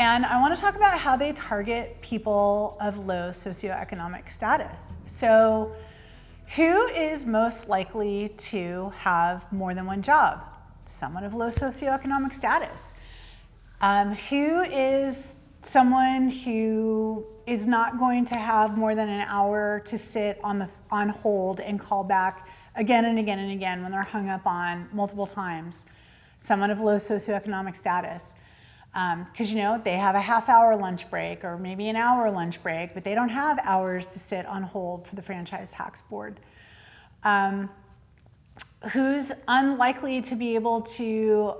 And I want to talk about how they target people of low socioeconomic status. So who is most likely to have more than one job? Someone of low socioeconomic status. Who is someone who is not going to have more than an hour to sit on hold and call back again and again and again when they're hung up on multiple times? Someone of low socioeconomic status. Because they have a half-hour lunch break or maybe an hour lunch break, but they don't have hours to sit on hold for the franchise tax board. Who's unlikely to be able to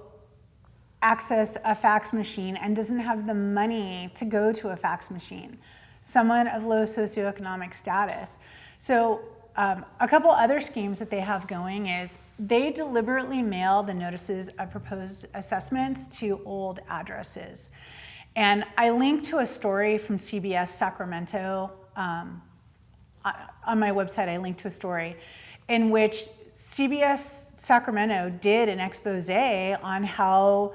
access a fax machine and doesn't have the money to go to a fax machine? Someone of low socioeconomic status. So a couple other schemes that they have going is they deliberately mail the notices of proposed assessments to old addresses. And I linked to a story from CBS Sacramento. On my website, I linked to a story in which CBS Sacramento did an expose on how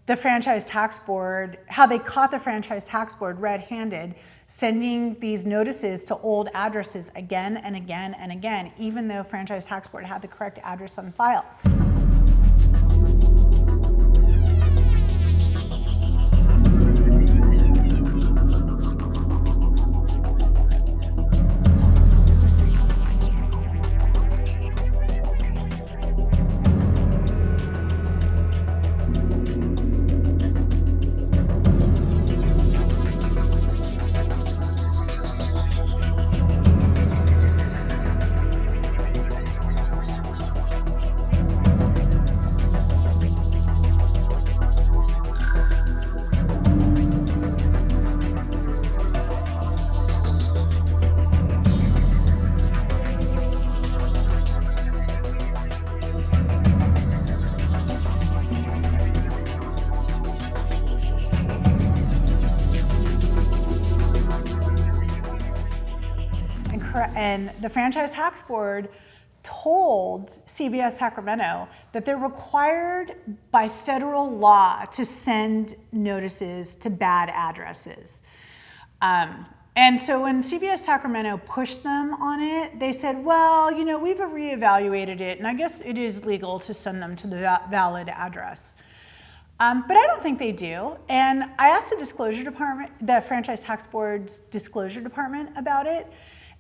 the franchise tax board, how they caught the franchise tax board red-handed, sending these notices to old addresses again and again and again, even though franchise tax board had the correct address on file. And the franchise tax board told CBS Sacramento that they're required by federal law to send notices to bad addresses. And so when CBS Sacramento pushed them on it, they said, well, we've reevaluated it, and I guess it is legal to send them to the valid address. But I don't think they do. And I asked the franchise tax board's disclosure department about it.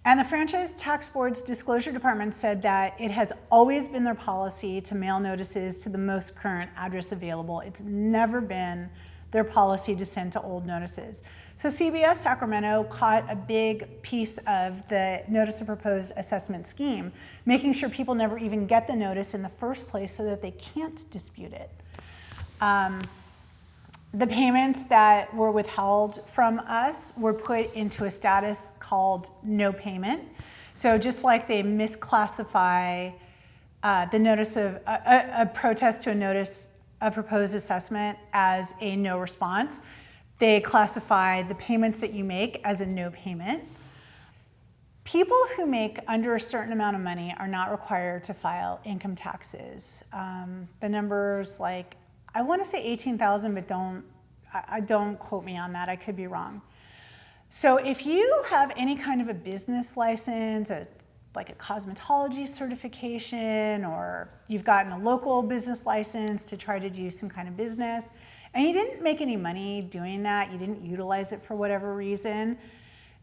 And the franchise tax board's disclosure department said that it has always been their policy to mail notices to the most current address available. It's never been their policy to send to old notices. So CBS Sacramento caught a big piece of the notice of proposed assessment scheme, making sure people never even get the notice in the first place so that they can't dispute it. The payments that were withheld from us were put into a status called no payment. So just like they misclassify the notice of a protest to a notice of proposed assessment as a no response, they classify the payments that you make as a no payment. People who make under a certain amount of money are not required to file income taxes. The number's I want to say 18,000, but don't quote me on that. I could be wrong. So if you have any kind of a business license, like a cosmetology certification, or you've gotten a local business license to try to do some kind of business, and you didn't make any money doing that, you didn't utilize it for whatever reason,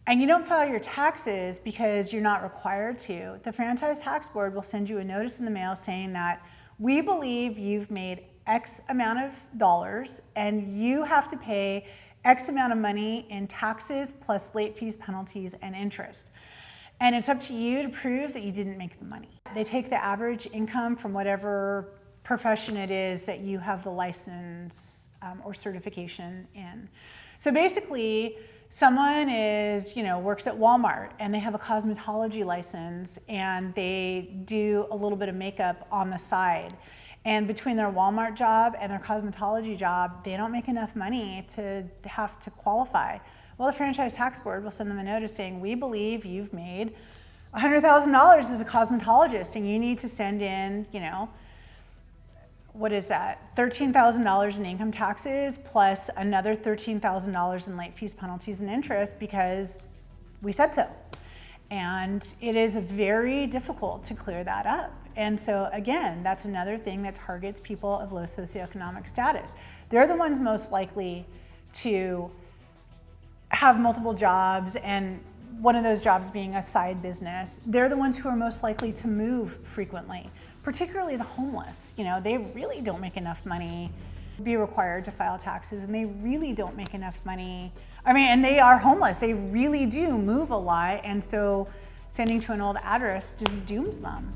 and you don't file your taxes because you're not required to, the franchise tax board will send you a notice in the mail saying that we believe you've made X amount of dollars and you have to pay X amount of money in taxes plus late fees, penalties, and interest. And it's up to you to prove that you didn't make the money. They take the average income from whatever profession it is that you have the license or certification in. So basically, someone works at Walmart and they have a cosmetology license and they do a little bit of makeup on the side. And between their Walmart job and their cosmetology job, they don't make enough money to have to qualify. Well, the franchise tax board will send them a notice saying, we believe you've made $100,000 as a cosmetologist and you need to send in, what is that? $13,000 in income taxes plus another $13,000 in late fees, penalties, and interest because we said so. And it is very difficult to clear that up. And so again, that's another thing that targets people of low socioeconomic status. They're the ones most likely to have multiple jobs, and one of those jobs being a side business. They're the ones who are most likely to move frequently, particularly the homeless. You know, they really don't make enough money to be required to file taxes, and they really don't make enough money. I mean, and they are homeless. They really do move a lot, and so sending to an old address just dooms them.